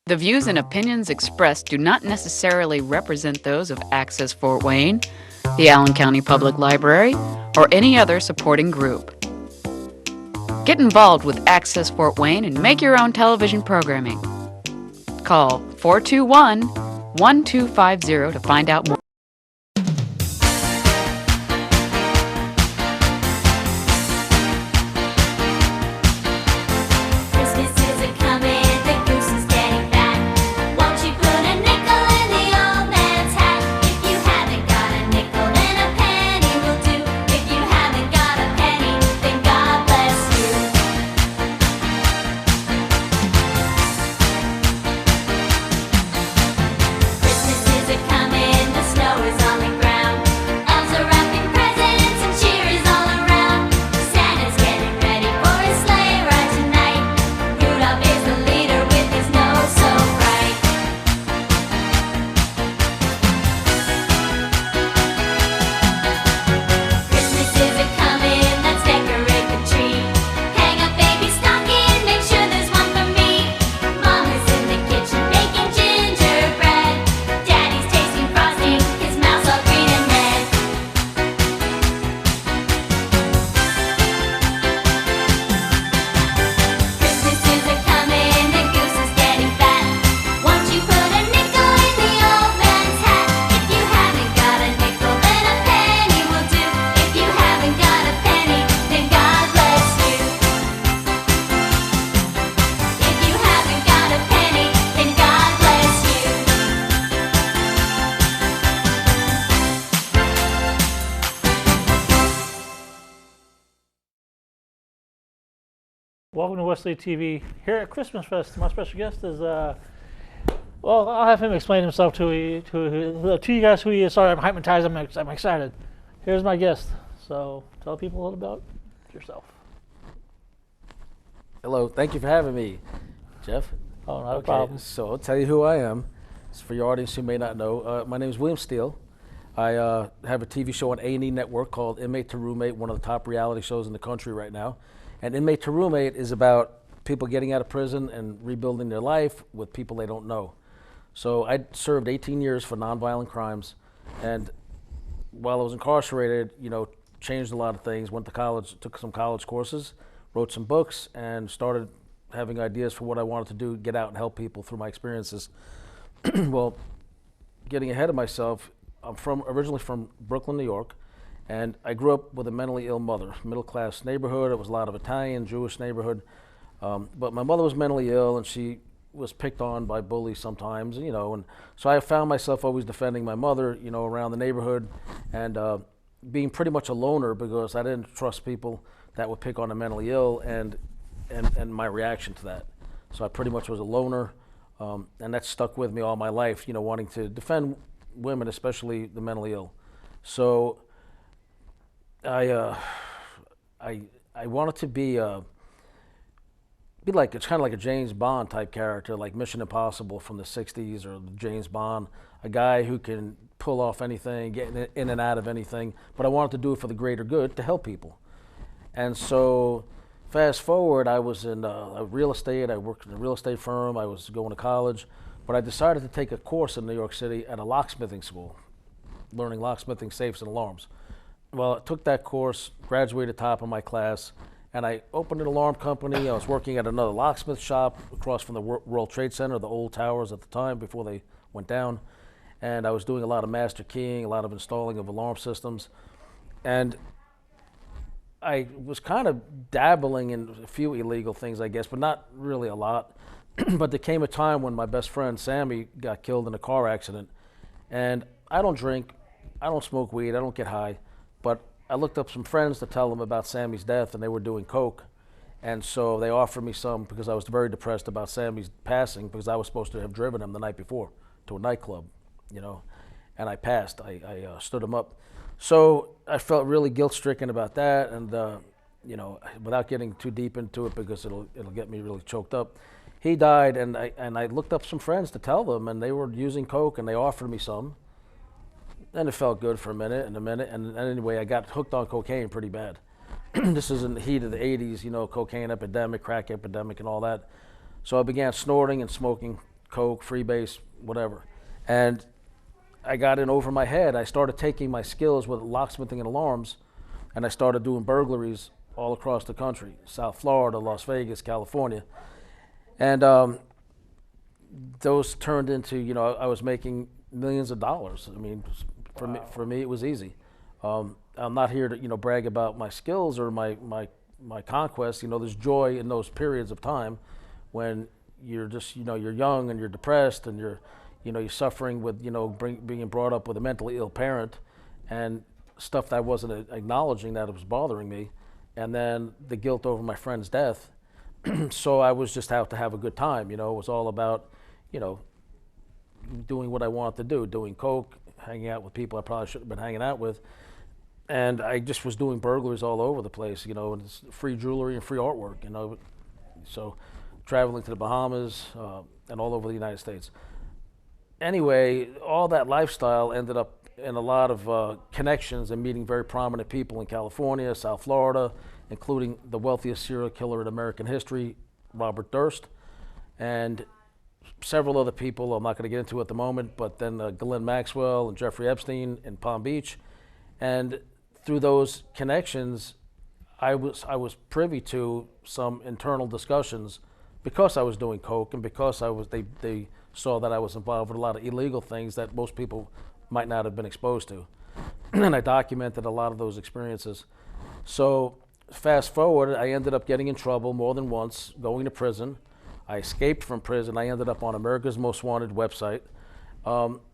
The views and opinions expressed do not necessarily represent those of Access Fort Wayne, the Allen County Public Library, or any other supporting group. Get involved with Access Fort Wayne and make your own television programming. Call 421-1250 to find out more. Welcome to Wesley TV. Here at ChristmasFest, my special guest is, well, I'll have him explain himself to you guys who he is. Sorry, I'm hypnotized. I'm excited. Here's my guest. So tell people a little about yourself. Hello, thank you for having me, Jeff. Oh, not a problem. So I'll tell you who I am. It's for your audience who may not know. My name is William Steele. I have a TV show on A&E Network called Inmate to Roommate, one of the top reality shows in the country right now. And Inmate to Roommate is about people getting out of prison and rebuilding their life with people they don't know. So I served 18 years for nonviolent crimes, and while I was incarcerated, changed a lot of things, went to college, took some college courses, wrote some books, and started having ideas for what I wanted to do, get out and help people through my experiences. Well, getting ahead of myself, I'm originally from Brooklyn, New York. And I grew up with a mentally ill mother, middle-class neighborhood. It was a lot of Italian, Jewish neighborhood. But my mother was mentally ill, and she was picked on by bullies sometimes, And so I found myself always defending my mother, around the neighborhood, and being pretty much a loner because I didn't trust people that would pick on the mentally ill, and my reaction to that. So I pretty much was a loner, and that stuck with me all my life, wanting to defend women, especially the mentally ill. So I wanted to be like, it's kind of like a James Bond type character, like Mission Impossible from the 60s or James Bond, a guy who can pull off anything, get in and out of anything, but I wanted to do it for the greater good to help people. And so fast forward, I was in real estate. I worked in a real estate firm. I was going to college, but I decided to take a course in New York City at a locksmithing school, learning locksmithing, safes, and alarms. Well, I took that course, graduated top of my class, and I opened an alarm company. I was working at another locksmith shop across from the World Trade Center, the old towers at the time before they went down. And I was doing a lot of master keying, a lot of installing of alarm systems. And I was kind of dabbling in a few illegal things, I guess, but not really a lot. But there came a time when my best friend, Sammy, got killed in a car accident. And I don't drink, I don't smoke weed, I don't get high. But I looked up some friends to tell them about Sammy's death, and they were doing coke. And so they offered me some because I was very depressed about Sammy's passing, because I was supposed to have driven him the night before to a nightclub, and I passed. I stood him up. So I felt really guilt-stricken about that, and without getting too deep into it because it'll get me really choked up. He died, and I looked up some friends to tell them, and they were using coke, and they offered me some. And it felt good for a minute, and anyway, I got hooked on cocaine pretty bad. This is in the heat of the 80s, cocaine epidemic, crack epidemic, and all that. So I began snorting and smoking coke, freebase, whatever. And I got in over my head. I started taking my skills with locksmithing and alarms, and I started doing burglaries all across the country, South Florida, Las Vegas, California. And those turned into, I was making millions of dollars. I mean, for me, it was easy. I'm not here to, brag about my skills or my conquests. There's joy in those periods of time when you're just, you're young and you're depressed and you're suffering with, being brought up with a mentally ill parent and stuff that I wasn't acknowledging that it was bothering me. And then the guilt over my friend's death. So I was just out to have a good time. It was all about, doing what I wanted to do, doing coke, hanging out with people I probably shouldn't have been hanging out with. And I just was doing burglaries all over the place, and it's free jewelry and free artwork, So traveling to the Bahamas and all over the United States. Anyway, all that lifestyle ended up in a lot of connections and meeting very prominent people in California, South Florida, including the wealthiest serial killer in American history, Robert Durst, and several other people I'm not going to get into at the moment, but then Ghislaine Maxwell and Jeffrey Epstein in Palm Beach. And through those connections, I was privy to some internal discussions because I was doing coke and because they saw that I was involved with a lot of illegal things that most people might not have been exposed to. And I documented a lot of those experiences. So fast forward, I ended up getting in trouble more than once, going to prison. I escaped from prison. I ended up on America's Most Wanted website.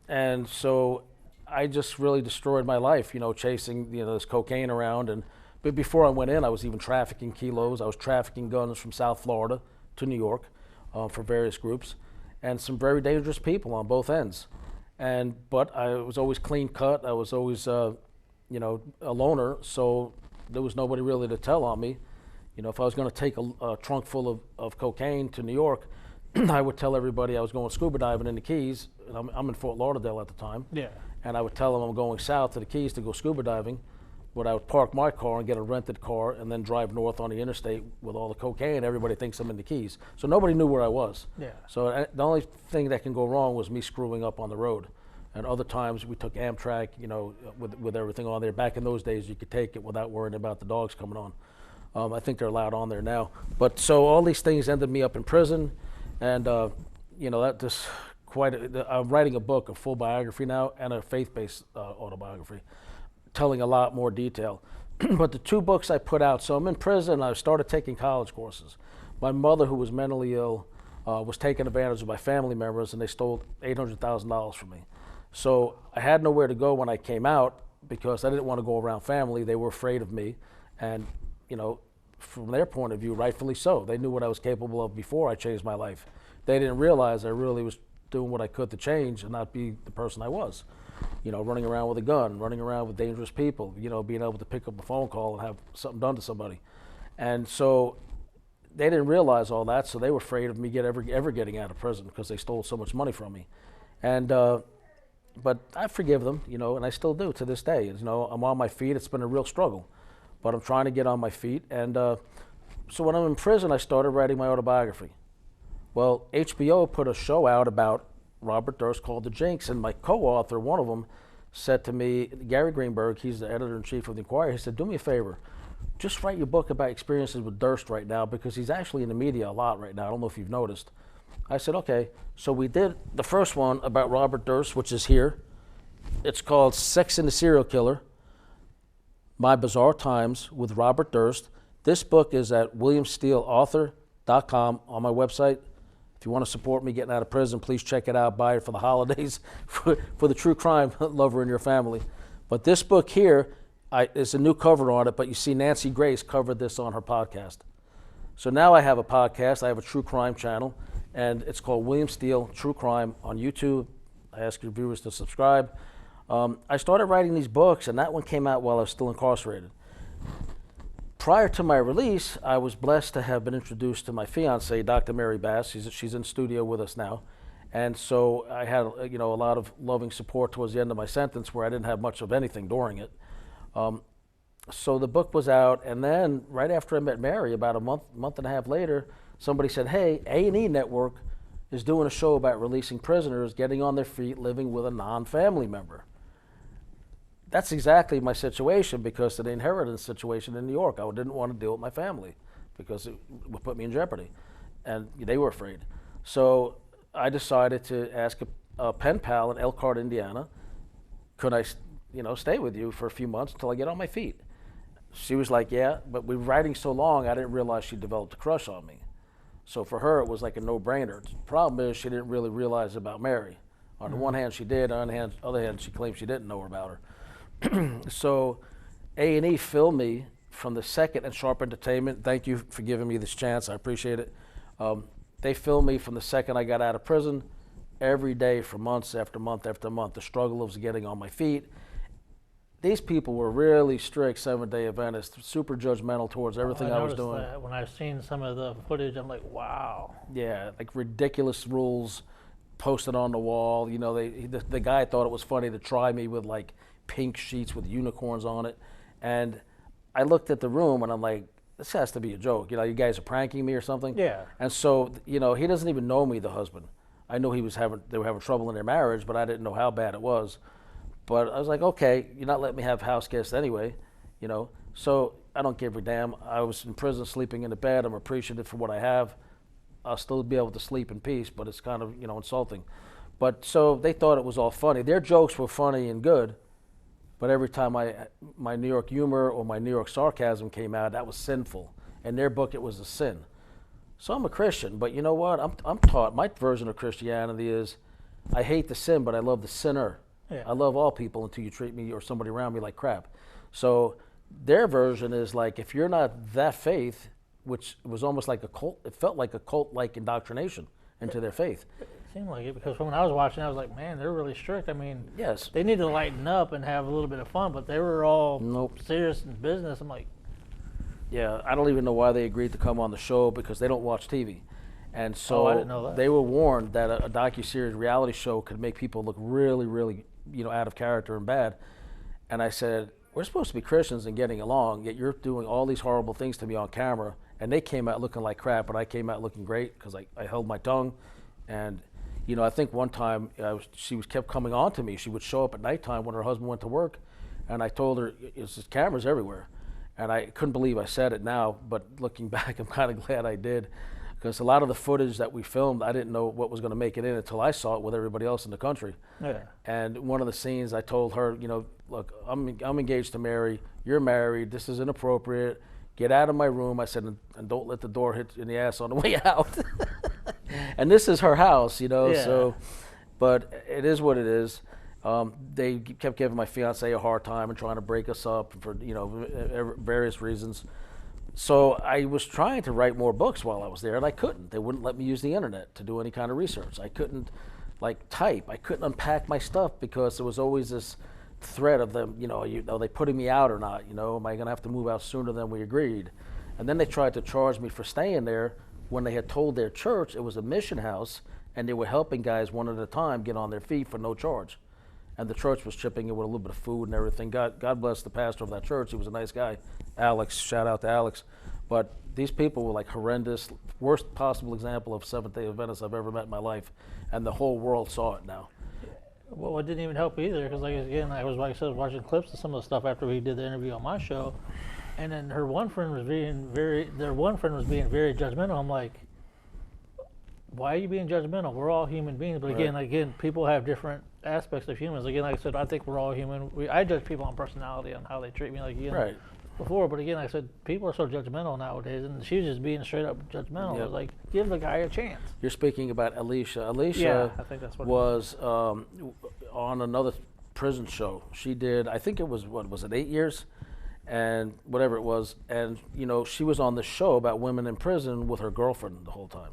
And so I just really destroyed my life, chasing, this cocaine around. But before I went in, I was even trafficking kilos. I was trafficking guns from South Florida to New York for various groups, and some very dangerous people on both ends. But I was always clean cut. I was always, a loner, so there was nobody really to tell on me. If I was going to take a trunk full of cocaine to New York, I would tell everybody I was going scuba diving in the Keys. And I'm in Fort Lauderdale at the time. Yeah. And I would tell them I'm going south to the Keys to go scuba diving. But I would park my car and get a rented car and then drive north on the interstate with all the cocaine. Everybody thinks I'm in the Keys. So nobody knew where I was. Yeah. So the only thing that can go wrong was me screwing up on the road. And other times we took Amtrak, with everything on there. Back in those days, you could take it without worrying about the dogs coming on. I think they're allowed on there now. But so all these things ended me up in prison. And, that just I'm writing a book, a full biography now, and a faith-based autobiography, telling a lot more detail. But the two books I put out, so I'm in prison, I started taking college courses. My mother, who was mentally ill, was taking advantage of my family members, and they stole $800,000 from me. So I had nowhere to go when I came out because I didn't want to go around family. They were afraid of me. And, from their point of view, rightfully so. They knew what I was capable of before I changed my life. They didn't realize I really was doing what I could to change and not be the person I was. Running around with a gun, running around with dangerous people, being able to pick up a phone call and have something done to somebody. And so they didn't realize all that, so they were afraid of me ever getting out of prison because they stole so much money from me. And but I forgive them, and I still do to this day. I'm on my feet. It's been a real struggle, but I'm trying to get on my feet. And so when I'm in prison, I started writing my autobiography. Well, HBO put a show out about Robert Durst called The Jinx, and my co-author, one of them, said to me, Gary Greenberg, he's the editor-in-chief of the Inquirer, he said, do me a favor, just write your book about experiences with Durst right now, because he's actually in the media a lot right now. I don't know if you've noticed. I said, okay. So we did the first one about Robert Durst, which is here. It's called Sex and the Serial Killer, My Bizarre Times with Robert Durst. This book is at williamsteeleauthor.com on my website. If you want to support me getting out of prison, please check it out. Buy it for the holidays for the true crime lover in your family. But this book here is a new cover on it, but you see Nancy Grace covered this on her podcast. So now I have a podcast. I have a true crime channel, and it's called William Steele True Crime on YouTube. I ask your viewers to subscribe. I started writing these books, and that one came out while I was still incarcerated. Prior to my release, I was blessed to have been introduced to my fiancée, Dr. Mary Bass. She's in studio with us now. And so I had a lot of loving support towards the end of my sentence where I didn't have much of anything during it. So the book was out, and then right after I met Mary, about a month and a half later, somebody said, hey, A&E Network is doing a show about releasing prisoners, getting on their feet, living with a non-family member. That's exactly my situation because of the inheritance situation in New York. I didn't want to deal with my family because it would put me in jeopardy, and they were afraid. So I decided to ask a pen pal in Elkhart, Indiana, could I, stay with you for a few months until I get on my feet? She was like, yeah, but we were writing so long, I didn't realize she developed a crush on me. So for her, it was like a no-brainer. The problem is she didn't really realize about Mary. On the one hand, she did. On the other hand, she claimed she didn't know about her. So A&E filmed me from the second, and Sharp Entertainment, thank you for giving me this chance. I appreciate it. They filmed me from the second I got out of prison, every day for months after month after month. The struggle of getting on my feet. These people were really strict Seventh-day Adventists, super judgmental towards everything I was doing. That when I've seen some of the footage, I'm like, wow. Yeah, like ridiculous rules posted on the wall. The guy thought it was funny to try me with like pink sheets with unicorns on it. And I looked at the room and I'm like, this has to be a joke. You guys are pranking me or something? Yeah. And so, he doesn't even know me, the husband. I knew they were having trouble in their marriage, but I didn't know how bad it was. But I was like, okay, you're not letting me have house guests anyway, So I don't give a damn. I was in prison sleeping in the bed. I'm appreciative for what I have. I'll still be able to sleep in peace, but it's kind of, insulting. But so they thought it was all funny. Their jokes were funny and good, but every time my New York humor or my New York sarcasm came out, that was sinful. In their book, it was a sin. So I'm a Christian, but you know what? I'm taught, my version of Christianity is, I hate the sin, but I love the sinner. Yeah. I love all people until you treat me or somebody around me like crap. So their version is like, if you're not that faith, which was almost like a cult, it felt like a cult-like indoctrination into their faith. It seemed like it because when I was watching, I was like, man, they're really strict. I mean, Yes. they need to lighten up and have a little bit of fun, but they were all Nope. serious in business. I'm like, Yeah, I don't even know why they agreed to come on the show because they don't watch TV. And so I didn't know that. they were warned that a docuseries reality show could make people look really, really, out of character and bad. And I said, we're supposed to be Christians and getting along, yet you're doing all these horrible things to me on camera. And they came out looking like crap, but I came out looking great because I held my tongue. And, I think one time she kept coming on to me. She would show up at nighttime when her husband went to work. And I told her, it's just cameras everywhere. And I couldn't believe I said it now, but looking back, I'm kind of glad I did. Because a lot of the footage that we filmed, I didn't know what was going to make it in until I saw it with everybody else in the country. yeah. And one of the scenes, I told her, look, I'm engaged to Mary. You're married. This is inappropriate. Get out of my room. I said, and don't let the door hit you in the ass on the way out. And this is her house, Yeah. So, but it is what it is. They kept giving my fiance a hard time and trying to break us up for, various reasons. So I was trying to write more books while I was there, and I couldn't. They wouldn't let me use the internet to do any kind of research. I couldn't, type. I couldn't unpack my stuff because there was always this threat of them, are they putting me out or not? Am I going to have to move out sooner than we agreed? And then they tried to charge me for staying there when they had told their church it was a mission house, and they were helping guys one at a time get on their feet for no charge. And the church was chipping in with a little bit of food and everything. God bless the pastor of that church. He was a nice guy. Alex, shout out to Alex. But these people were like horrendous, worst possible example of Seventh-day Adventists I've ever met in my life. And the whole world saw it now. Well, it didn't even help either because, I was watching clips of some of the stuff after we did the interview on my show, and then their one friend was being very judgmental. I'm like, why are you being judgmental? We're all human beings. But again, people have different aspects of humans. Again, like I said, I think we're all human. I judge people on personality, on how they treat me. Right. Before, but again, like I said, people are so judgmental nowadays, and she was just being straight up judgmental. It was like, give the guy a chance. You're speaking about Alicia. Alicia Yeah, I think that's what was on another prison show. She did, I think it was, 8 years? And whatever it was. And, she was on the show about women in prison with her girlfriend the whole time.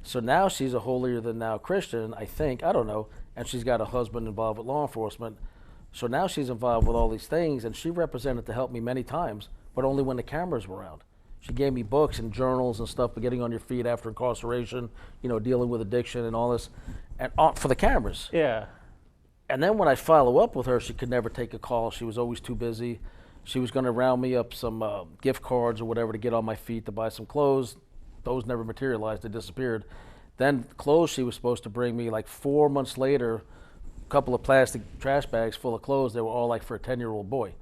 So now she's a holier-than-thou Christian, I think. I don't know. And she's got a husband involved with law enforcement. So now she's involved with all these things, and she represented to help me many times, but only when the cameras were out. She gave me books and journals and stuff for getting on your feet after incarceration, dealing with addiction and all this, and for the cameras. Yeah. And then when I follow up with her, she could never take a call. She was always too busy. She was going to round me up some gift cards or whatever to get on my feet to buy some clothes. Those never materialized. They disappeared. Then clothes she was supposed to bring me like 4 months later, a couple of plastic trash bags full of clothes. They were all like for a 10-year-old boy.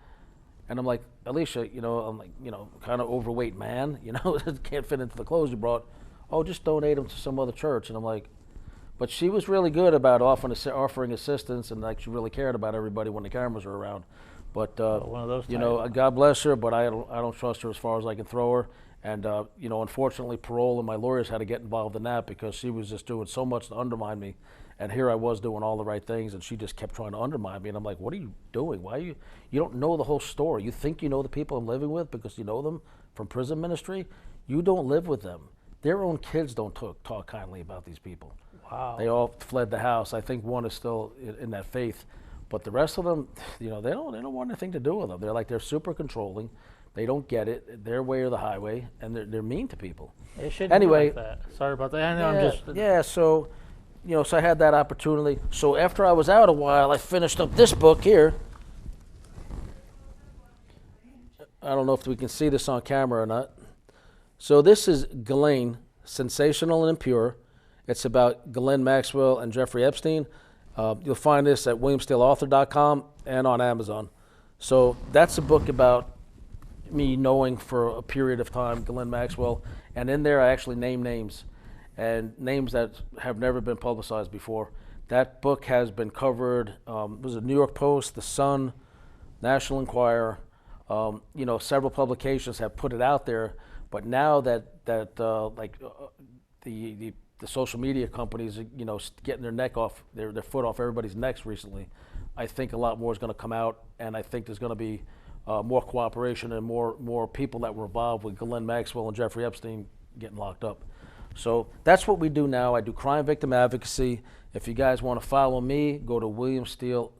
And I'm like, Alicia, I'm like, kind of overweight man, can't fit into the clothes you brought. Oh, just donate them to some other church. And I'm like, but she was really good about offering assistance, and like she really cared about everybody when the cameras were around. But one of those God bless her, but I don't trust her as far as I can throw her. And unfortunately, parole and my lawyers had to get involved in that because she was just doing so much to undermine me. And here I was doing all the right things, and she just kept trying to undermine me. And I'm like, what are you doing? Why you don't know the whole story? You think you know the people I'm living with because you know them from prison ministry? You don't live with them. Their own kids don't talk kindly about these people. Wow. They all fled the house. I think one is still in that faith, but the rest of them, they don't want anything to do with them. They're super controlling. They don't get it, their way or the highway, and they're mean to people. It shouldn't Anyway, be like that. Sorry about that. I know So I had that opportunity. So after I was out a while, I finished up this book here. I don't know if we can see this on camera or not. So this is Ghislaine, Sensational and Impure. It's about Ghislaine Maxwell and Jeffrey Epstein. You'll find this at williamsteeleauthor.com and on Amazon. So that's a book about me knowing for a period of time Ghislaine Maxwell, and in there I actually name names, and names that have never been publicized before. That book has been covered. Was it New York Post, The Sun, National Enquirer? Several publications have put it out there, but now that the social media companies, getting their foot off everybody's necks recently, I think a lot more is going to come out, and I think there's going to be more cooperation and more people that were involved with Ghislaine Maxwell and Jeffrey Epstein getting locked up. So that's what we do now. I do crime victim advocacy. If you guys want to follow me, go to William Steele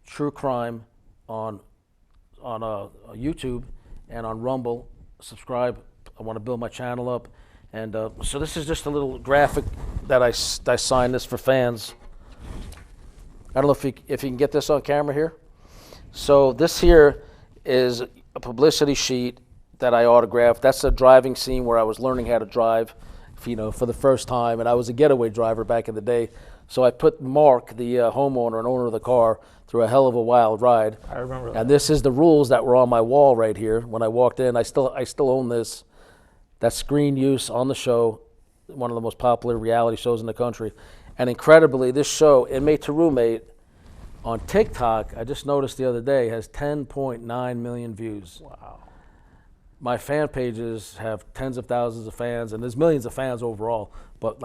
True Crime on YouTube and on Rumble. Subscribe. I want to build my channel up. And so this is just a little graphic that I signed this for fans. I don't know if you can get this on camera here. So this here is a publicity sheet that I autographed. That's a driving scene where I was learning how to drive, for the first time, and I was a getaway driver back in the day. So I put Mark, the homeowner and owner of the car, through a hell of a wild ride. I remember that. And this is the rules that were on my wall right here when I walked in. I still own this. That's screen use on the show, one of the most popular reality shows in the country. And incredibly, this show, Inmate to Roommate, on TikTok, I just noticed the other day, has 10.9 million views. Wow. My fan pages have tens of thousands of fans, and there's millions of fans overall. But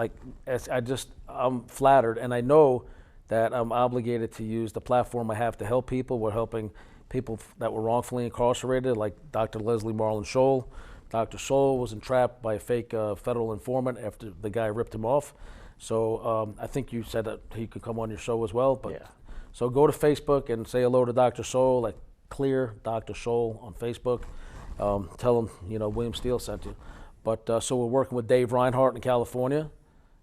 I'm flattered, and I know that I'm obligated to use the platform I have to help people. We're helping people that were wrongfully incarcerated, like Dr. Leslie Marlin Scholl. Dr. Scholl was entrapped by a fake federal informant after the guy ripped him off. So I think you said that he could come on your show as well. But yeah. So go to Facebook and say hello to Dr. Scholl, like Clear Dr. Scholl on Facebook. Tell him, William Steele sent you. But so we're working with Dave Reinhardt in California.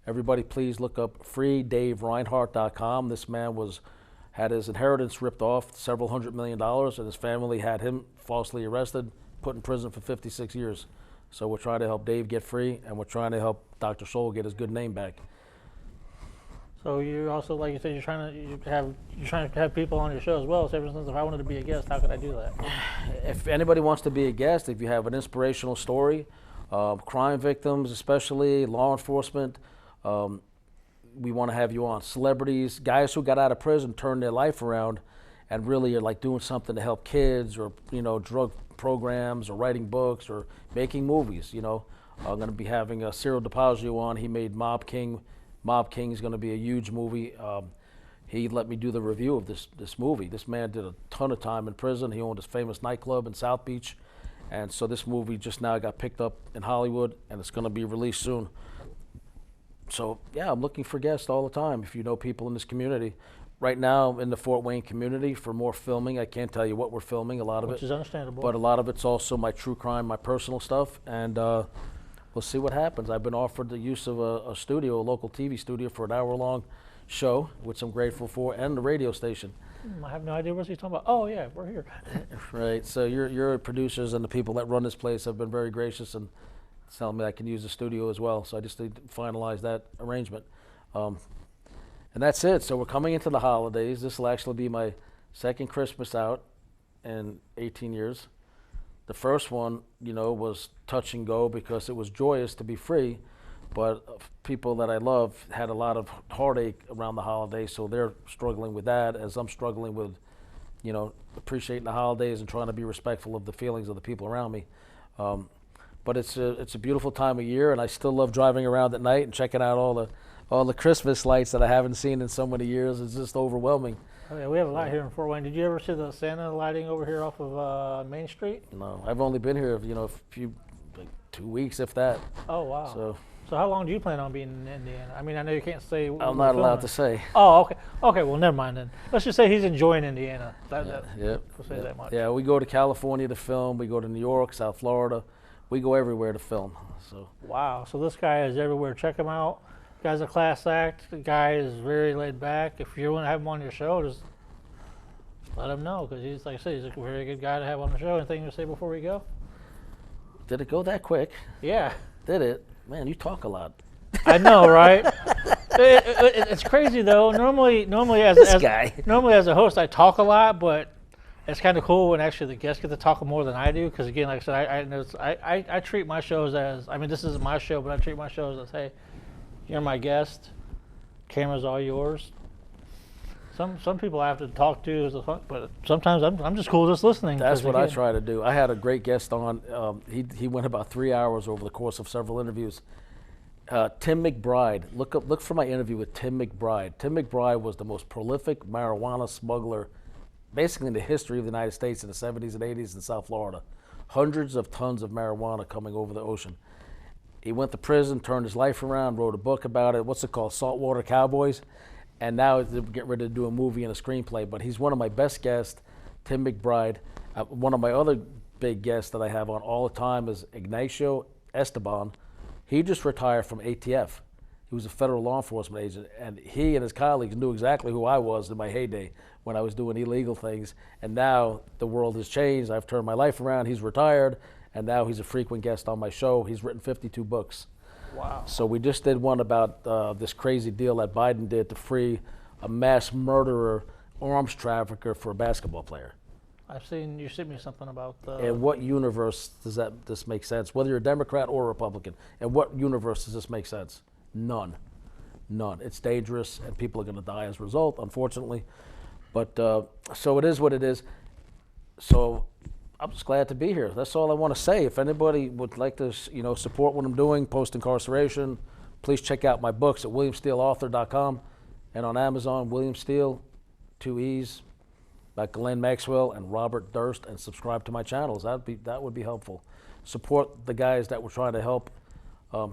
Everybody please look up freedavereinhardt.com. This man had his inheritance ripped off, several $100 million, and his family had him falsely arrested, put in prison for 56 years. So we're trying to help Dave get free, and we're trying to help Dr. Scholl get his good name back. So you also, like you said, you're trying to have people on your show as well. So for instance, if I wanted to be a guest, how could I do that? If anybody wants to be a guest, if you have an inspirational story, crime victims especially, law enforcement, we want to have you on. Celebrities, guys who got out of prison, turned their life around, and really are like doing something to help kids, or drug programs, or writing books, or making movies. I'm going to be having Cyril DePazio on. He made Mob King. Mob King is going to be a huge movie. He let me do the review of this movie. This man did a ton of time in prison. He owned his famous nightclub in South Beach. And so this movie just now got picked up in Hollywood, and it's going to be released soon. So, yeah, I'm looking for guests all the time. If you know people in this community. Right now, in the Fort Wayne community, for more filming, I can't tell you what we're filming, a lot of it. Which is understandable. But a lot of it's also my true crime, my personal stuff. And we'll see what happens. I've been offered the use of a studio, a local TV studio, for an hour-long show, which I'm grateful for, and the radio station. I have no idea what you're talking about. Oh, yeah, we're here. Right. So your producers and the people that run this place have been very gracious, and telling me I can use the studio as well. So I just need to finalize that arrangement. And that's it. So we're coming into the holidays. This will actually be my second Christmas out in 18 years. The first one, was touch and go because it was joyous to be free, but people that I love had a lot of heartache around the holidays, so they're struggling with that as I'm struggling with, appreciating the holidays and trying to be respectful of the feelings of the people around me. But it's a beautiful time of year, and I still love driving around at night and checking out all the Christmas lights that I haven't seen in so many years. It's just overwhelming. Oh, yeah, we have a lot here in Fort Wayne. Did you ever see the Santa lighting over here off of Main Street? No, I've only been here, a few, 2 weeks, if that. Oh, wow. So how long do you plan on being in Indiana? I mean, I know you can't say. I'm not allowed to say. Oh, okay. Okay, well, never mind then. Let's just say he's enjoying Indiana. We'll say that much. Yeah, we go to California to film. We go to New York, South Florida. We go everywhere to film. So. Wow. So this guy is everywhere. Check him out. The guy's a class act. The guy is very laid back. If you want to have him on your show, just let him know, because he's, like I said, he's a very good guy to have on the show. Anything to say before we go? Did it go that quick? Yeah. Did it? Man, you talk a lot. I know, right? It's crazy though. Normally as a host, I talk a lot, but it's kind of cool when actually the guests get to talk more than I do. Because again, like I said, I treat my shows as, I mean, this isn't my show, but I treat my shows as, hey, you're my guest. Camera's all yours. Some people I have to talk to, but sometimes I'm just cool just listening. That's what I try to do. I had a great guest on. He went about 3 hours over the course of several interviews. Tim McBride. Look for my interview with Tim McBride. Tim McBride was the most prolific marijuana smuggler, basically in the history of the United States in the 70s and 80s in South Florida. Hundreds of tons of marijuana coming over the ocean. He went to prison, turned his life around, wrote a book about it. What's it called? Saltwater Cowboys. And now they're getting ready to do a movie and a screenplay. But he's one of my best guests, Tim McBride. One of my other big guests that I have on all the time is Ignacio Esteban. He just retired from ATF. He was a federal law enforcement agent, and he and his colleagues knew exactly who I was in my heyday when I was doing illegal things. And now the world has changed. I've turned my life around. He's retired, and now he's a frequent guest on my show. He's written 52 books. Wow. So we just did one about this crazy deal that Biden did to free a mass murderer, arms trafficker for a basketball player. I've seen you sent me something about. In what universe does this make sense? Whether you're a Democrat or a Republican, in what universe does this make sense? None. It's dangerous, and people are going to die as a result, unfortunately. But so it is what it is. So I'm just glad to be here. That's all I want to say. If anybody would like to, support what I'm doing, post-incarceration, please check out my books at williamsteeleauthor.com and on Amazon, William Steele, 2 E's, by Glenn Maxwell and Robert Durst, and subscribe to my channels. That would be helpful. Support the guys that we're trying to help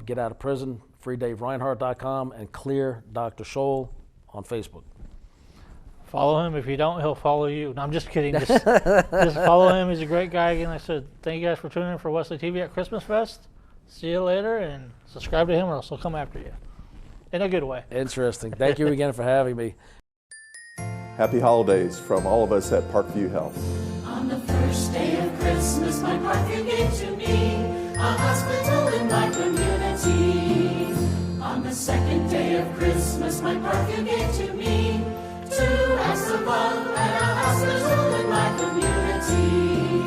get out of prison, freedavereinhardt.com and Clear Dr. Scholl on Facebook. Follow him. If you don't, he'll follow you. No, I'm just kidding. Just follow him. He's a great guy. Again, like I said, thank you guys for tuning in for Wesley TV at ChristmasFest. See you later, and subscribe to him or else he'll come after you. In a good way. Interesting. Thank you again for having me. Happy holidays from all of us at Parkview Health. On the first day of Christmas, my Parkview gave to me a hospital in my community. On the second day of Christmas, my Parkview gave to me 2 acts of love and a hospital in my community.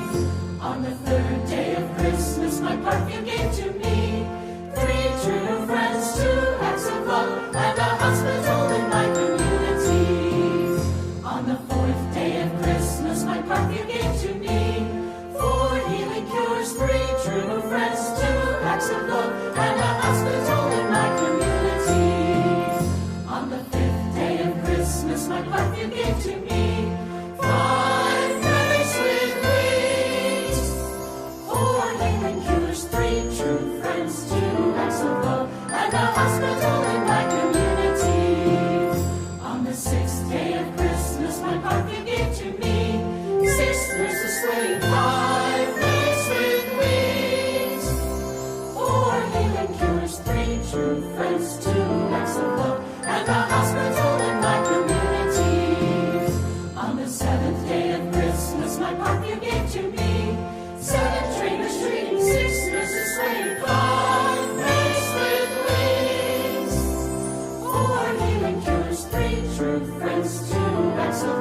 On the third day of Christmas, my Parkview gave to me 3 true friends, 2 acts of love and a hospital in my community. On the fourth day of Christmas, my Parkview gave to me 4 healing cures, 3 true friends, 2 acts of love and a hospital in my community. On the 5th day of Christmas,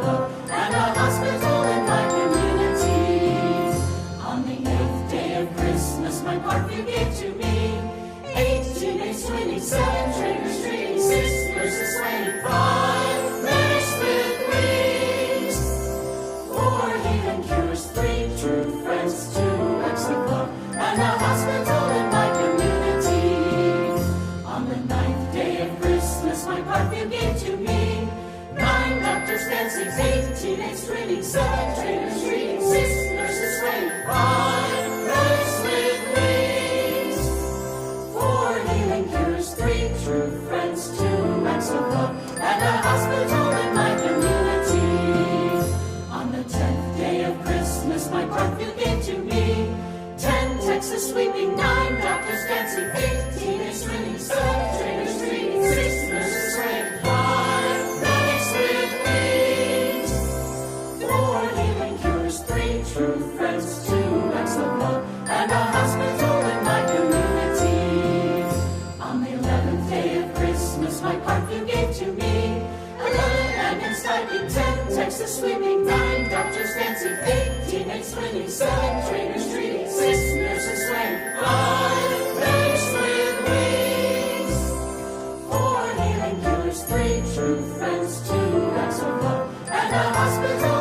love, and a hospital in my community. On the 8th day of Christmas, my part you gave to me. 18 days swinging, 7 trainers treating, 6 nurses swaying, 5 medics with wings, 4 healing cures, 3 true friends, 2 acts of love, and a hospital in my community. On the 9th day of Christmas, my part you gave to me. 9 doctors dancing, 8 teenage training, 7 trainers treating, 6 nurses swaying, 5 medics with wings, 4 healing cures, 3 true friends, 2 acts of love, and a hospital in my community. On the 10th day of Christmas, my part you gave to me. 10 Texas sweeping, 9 doctors dancing, 8 teenage swinging, 7 trainers treating, 6 nurses swaying, 5 medics with wings, 4 healing cures, 3 true friends, 2 acts of love, and a hospital in my community. On the 11th day of Christmas, my part you gave to me. 11 ambulance diving, 10 Texas swimming, 9 doctors dancing, 8 teenage swinging, 7 trainers treating, 6 nurses swaying, 5 medics with wings, 4 healing cures, 3 true friends, 2 acts of love, and a hospital